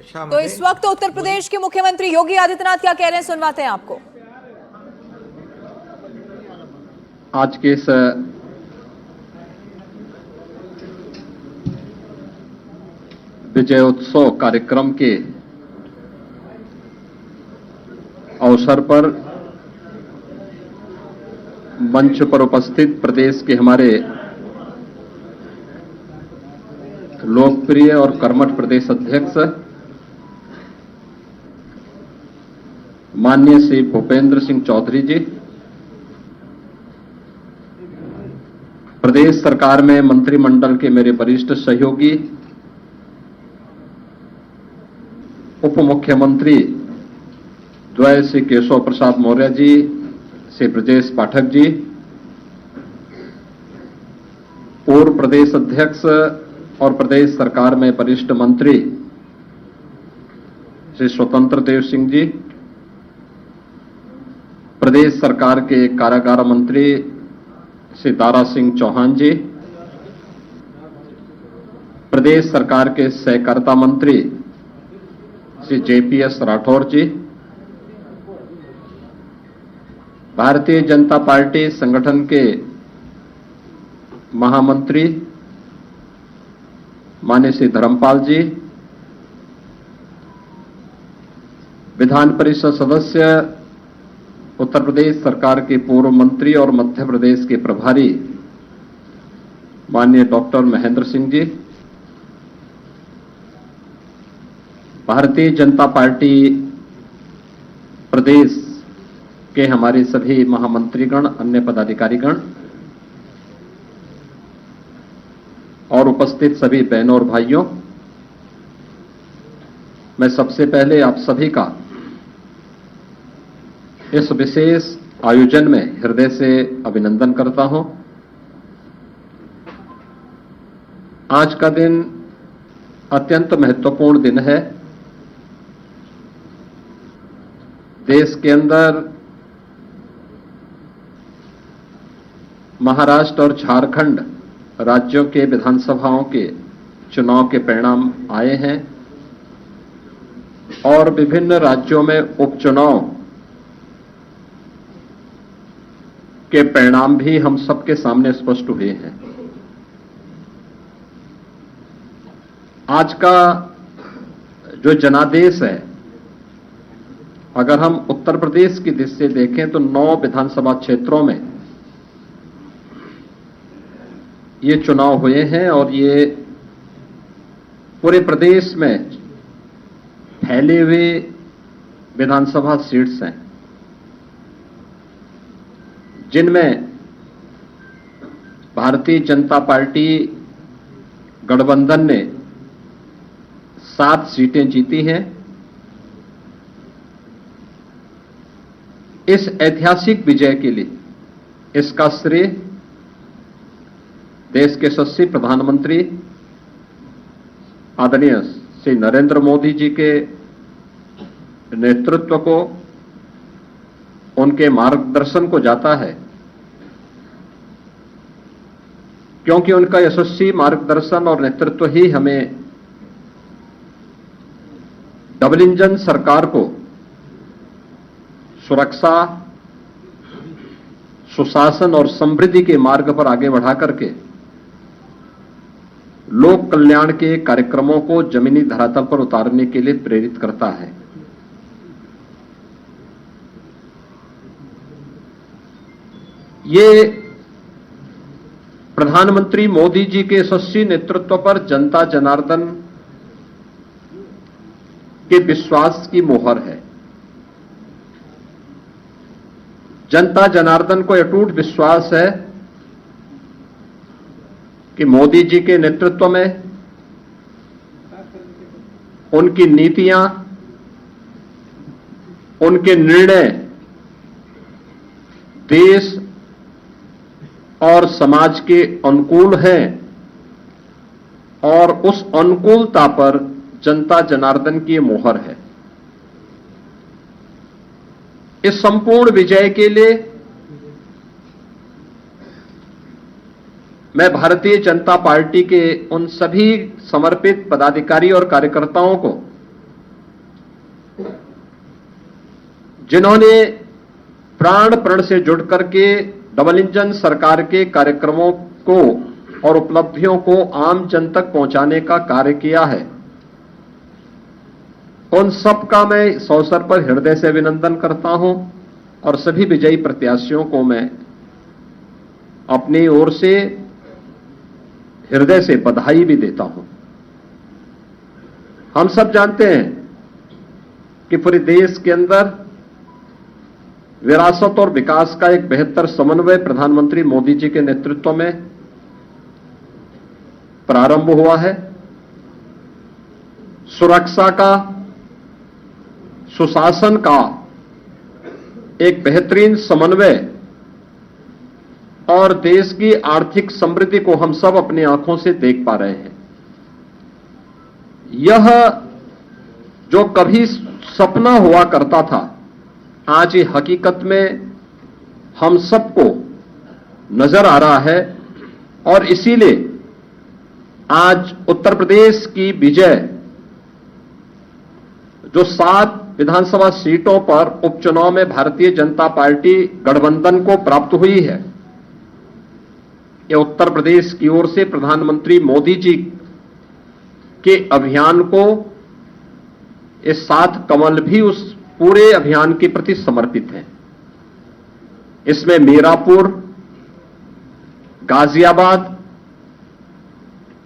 तो इस वक्त उत्तर प्रदेश के मुख्यमंत्री योगी आदित्यनाथ क्या कह रहे हैं, सुनवाते हैं आपको। आज के इस विजयोत्सव कार्यक्रम के अवसर पर मंच पर उपस्थित प्रदेश के हमारे लोकप्रिय और कर्मठ प्रदेश अध्यक्ष माननीय श्री भूपेंद्र सिंह चौधरी जी, प्रदेश सरकार में मंत्रिमंडल के मेरे वरिष्ठ सहयोगी, उप मुख्यमंत्री द्वय श्री केशव प्रसाद मौर्य जी, श्री ब्रजेश पाठक जी, पूर्व प्रदेश अध्यक्ष और प्रदेश सरकार में वरिष्ठ मंत्री श्री स्वतंत्र देव सिंह जी, प्रदेश सरकार के कारागार मंत्री श्री दारा सिंह चौहान जी, प्रदेश सरकार के सहकारिता मंत्री श्री जेपीएस राठौर जी, भारतीय जनता पार्टी संगठन के महामंत्री माननीय श्री धर्मपाल जी, विधान परिषद सदस्य उत्तर प्रदेश सरकार के पूर्व मंत्री और मध्य प्रदेश के प्रभारी माननीय डॉक्टर महेंद्र सिंह जी, भारतीय जनता पार्टी प्रदेश के हमारे सभी महामंत्रीगण, अन्य पदाधिकारीगण और उपस्थित सभी बहनों और भाइयों, मैं सबसे पहले आप सभी का इस विशेष आयोजन में हृदय से अभिनंदन करता हूं। आज का दिन अत्यंत महत्वपूर्ण दिन है। देश के अंदर महाराष्ट्र और झारखंड राज्यों के विधानसभाओं के चुनाव के परिणाम आए हैं और विभिन्न राज्यों में उपचुनाव के परिणाम भी हम सबके सामने स्पष्ट हुए हैं। आज का जो जनादेश है, अगर हम उत्तर प्रदेश की दृष्टि से देखें तो 9 विधानसभा क्षेत्रों में ये चुनाव हुए हैं और ये पूरे प्रदेश में फैले हुए विधानसभा सीट्स हैं, जिनमें भारतीय जनता पार्टी गठबंधन ने 7 सीटें जीती हैं। इस ऐतिहासिक विजय के लिए इसका श्रेय देश के यशस्वी प्रधानमंत्री आदरणीय श्री नरेंद्र मोदी जी के नेतृत्व को, उनके मार्गदर्शन को जाता है, क्योंकि उनका यशस्वी मार्गदर्शन और नेतृत्व ही हमें डबल इंजन सरकार को सुरक्षा, सुशासन और समृद्धि के मार्ग पर आगे बढ़ा करके लोक कल्याण के कार्यक्रमों को जमीनी धरातल पर उतारने के लिए प्रेरित करता है। ये प्रधानमंत्री मोदी जी के यशस्वी नेतृत्व पर जनता जनार्दन के विश्वास की मोहर है। जनता जनार्दन को अटूट विश्वास है कि मोदी जी के नेतृत्व में उनकी नीतियां, उनके निर्णय देश और समाज के अनुकूल हैं और उस अनुकूलता पर जनता जनार्दन की मोहर है। इस संपूर्ण विजय के लिए मैं भारतीय जनता पार्टी के उन सभी समर्पित पदाधिकारी और कार्यकर्ताओं को जिन्होंने प्राण प्रण से जुड़ करके डबल इंजन सरकार के कार्यक्रमों को और उपलब्धियों को आम जन तक पहुंचाने का कार्य किया है, उन सबका मैं इस अवसर पर हृदय से अभिनंदन करता हूं और सभी विजयी प्रत्याशियों को मैं अपनी ओर से हृदय से बधाई भी देता हूं। हम सब जानते हैं कि पूरे देश के अंदर विरासत और विकास का एक बेहतर समन्वय प्रधानमंत्री मोदी जी के नेतृत्व में प्रारंभ हुआ है। सुरक्षा का, सुशासन का एक बेहतरीन समन्वय और देश की आर्थिक समृद्धि को हम सब अपनी आंखों से देख पा रहे हैं। यह जो कभी सपना हुआ करता था, आज ये हकीकत में हम सबको नजर आ रहा है और इसीलिए आज उत्तर प्रदेश की विजय जो 7 विधानसभा सीटों पर उपचुनाव में भारतीय जनता पार्टी गठबंधन को प्राप्त हुई है, यह उत्तर प्रदेश की ओर से प्रधानमंत्री मोदी जी के अभियान को, ये 7 कमल भी उस पूरे अभियान के प्रति समर्पित हैं। इसमें मीरापुर, गाजियाबाद,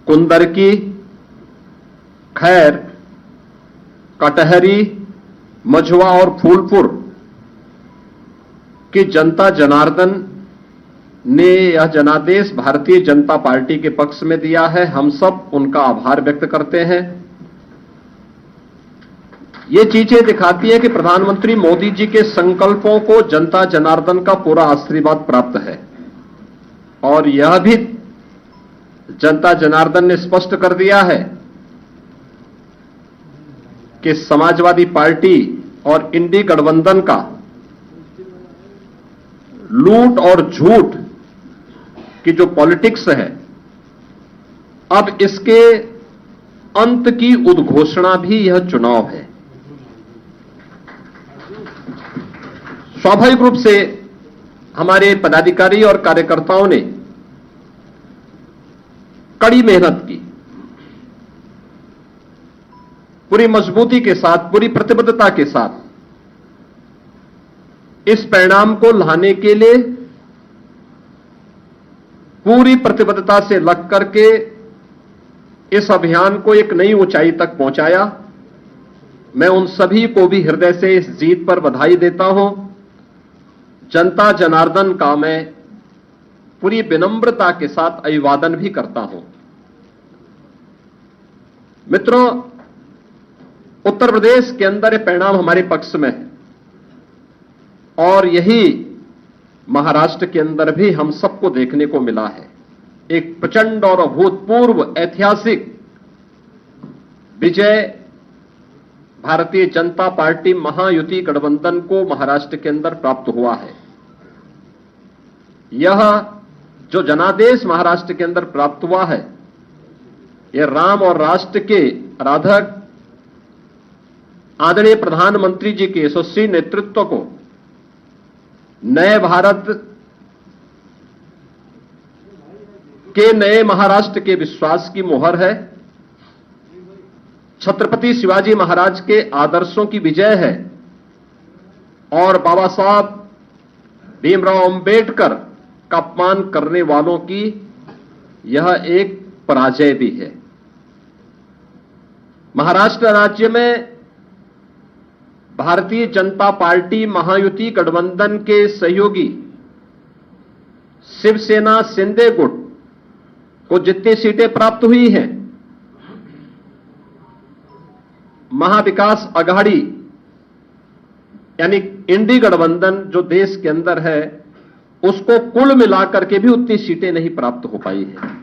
कुंदरकी, खैर, कटहरी, मझवा और फूलपुर की जनता जनार्दन ने यह जनादेश भारतीय जनता पार्टी के पक्ष में दिया है। हम सब उनका आभार व्यक्त करते हैं। ये चीजें दिखाती है कि प्रधानमंत्री मोदी जी के संकल्पों को जनता जनार्दन का पूरा आशीर्वाद प्राप्त है और यह भी जनता जनार्दन ने स्पष्ट कर दिया है कि समाजवादी पार्टी और इंडी गठबंधन का लूट और झूठ की जो पॉलिटिक्स है, अब इसके अंत की उद्घोषणा भी यह चुनाव है। स्वाभाविक रूप से हमारे पदाधिकारी और कार्यकर्ताओं ने कड़ी मेहनत की, पूरी मजबूती के साथ, पूरी प्रतिबद्धता के साथ इस परिणाम को लाने के लिए पूरी प्रतिबद्धता से लग करके इस अभियान को एक नई ऊंचाई तक पहुंचाया। मैं उन सभी को भी हृदय से इस जीत पर बधाई देता हूं। जनता जनार्दन का मैं पूरी विनम्रता के साथ अभिवादन भी करता हूं। मित्रों, उत्तर प्रदेश के अंदर ये परिणाम हमारे पक्ष में है और यही महाराष्ट्र के अंदर भी हम सबको देखने को मिला है। एक प्रचंड और अभूतपूर्व ऐतिहासिक विजय भारतीय जनता पार्टी महायुति गठबंधन को महाराष्ट्र के अंदर प्राप्त हुआ है। यह जो जनादेश महाराष्ट्र के अंदर प्राप्त हुआ है, यह राम और राष्ट्र के आराधक आदरणीय प्रधानमंत्री जी के यशस्वी नेतृत्व को नए भारत के, नए महाराष्ट्र के विश्वास की मोहर है। छत्रपति शिवाजी महाराज के आदर्शों की विजय है और बाबा साहब भीमराव अंबेडकर का अपमान करने वालों की यह एक पराजय भी है। महाराष्ट्र राज्य में भारतीय जनता पार्टी महायुति गठबंधन के सहयोगी शिवसेना शिंदे गुट को जितनी सीटें प्राप्त हुई हैं, महाविकास आघाड़ी यानी इंडी गठबंधन जो देश के अंदर है, उसको कुल मिलाकर के भी उतनी सीटें नहीं प्राप्त हो पाई है।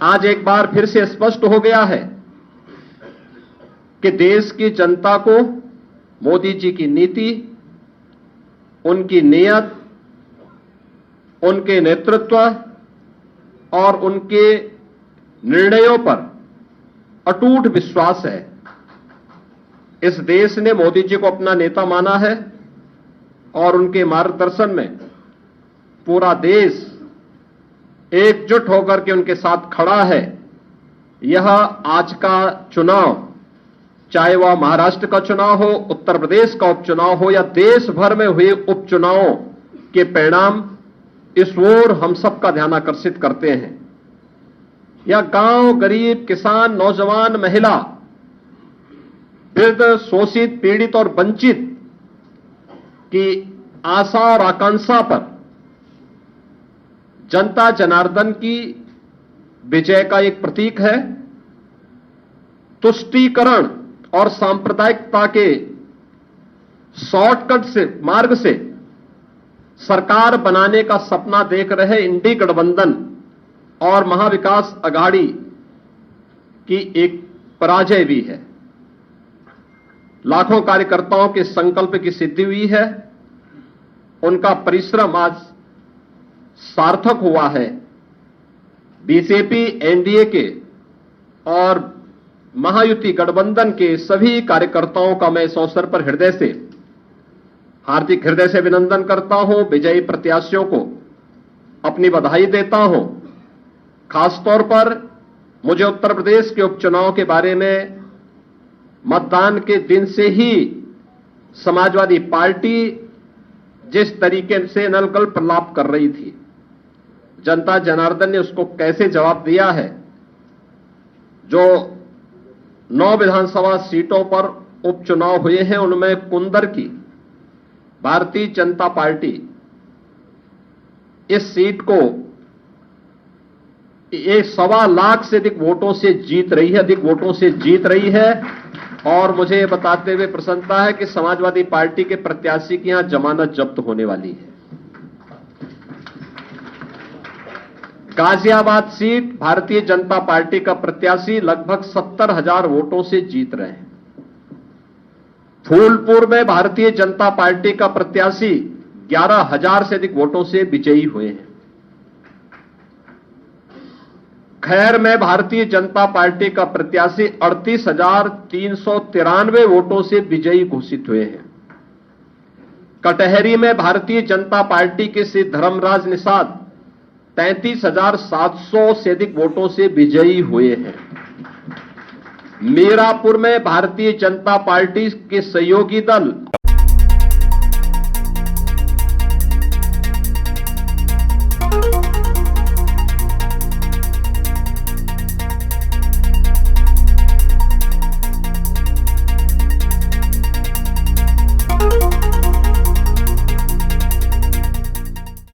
आज एक बार फिर से स्पष्ट हो गया है कि देश की जनता को मोदी जी की नीति, उनकी नीयत, उनके नेतृत्व और उनके निर्णयों पर अटूट विश्वास है इस देश ने मोदी जी को अपना नेता माना है और उनके मार्गदर्शन में पूरा देश एकजुट होकर के उनके साथ खड़ा है। यह आज का चुनाव, चाहे वह महाराष्ट्र का चुनाव हो, उत्तर प्रदेश का उपचुनाव हो या देश भर में हुए उपचुनावों के परिणाम इस ओर हम सबका ध्यान आकर्षित करते हैं। यह गांव, गरीब, किसान, नौजवान, महिला, वृद्ध, शोषित, पीड़ित और वंचित की आशा और आकांक्षा पर जनता जनार्दन की विजय का एक प्रतीक है। तुष्टीकरण और सांप्रदायिकता के शॉर्टकट से मार्ग से सरकार बनाने का सपना देख रहे इंडी गठबंधन और महाविकास अघाड़ी की एक पराजय भी है। लाखों कार्यकर्ताओं के संकल्प की सिद्धि हुई है। उनका परिश्रम आज सार्थक हुआ है। बीजेपी, एनडीए के और महायुति गठबंधन के सभी कार्यकर्ताओं का मैं इस अवसर पर हार्दिक हृदय से अभिनंदन करता हूं। विजयी प्रत्याशियों को अपनी बधाई देता हूं। खासतौर पर मुझे उत्तर प्रदेश के उपचुनाव के बारे में मतदान के दिन से ही समाजवादी पार्टी जिस तरीके से नलकल प्रलाप कर रही थी, जनता जनार्दन ने उसको कैसे जवाब दिया है। जो 9 विधानसभा सीटों पर उपचुनाव हुए हैं, उनमें कुंदर की भारतीय जनता पार्टी इस सीट को 1.25 लाख से अधिक वोटों से जीत रही है। और मुझे बताते हुए प्रसन्नता है कि समाजवादी पार्टी के प्रत्याशी की यहां जमानत जब्त होने वाली है। गाजियाबाद सीट भारतीय जनता पार्टी का प्रत्याशी लगभग 70,000 वोटों से जीत रहे हैं। फूलपुर में भारतीय जनता पार्टी का प्रत्याशी 11,000 से अधिक वोटों से विजयी हुए हैं। खैर में भारतीय जनता पार्टी का प्रत्याशी 38,393 वोटों से विजयी घोषित हुए हैं। कटहरी में भारतीय जनता पार्टी के श्री धर्मराज निषाद 33,700 से अधिक वोटों से विजयी हुए हैं। मीरापुर में भारतीय जनता पार्टी के सहयोगी दल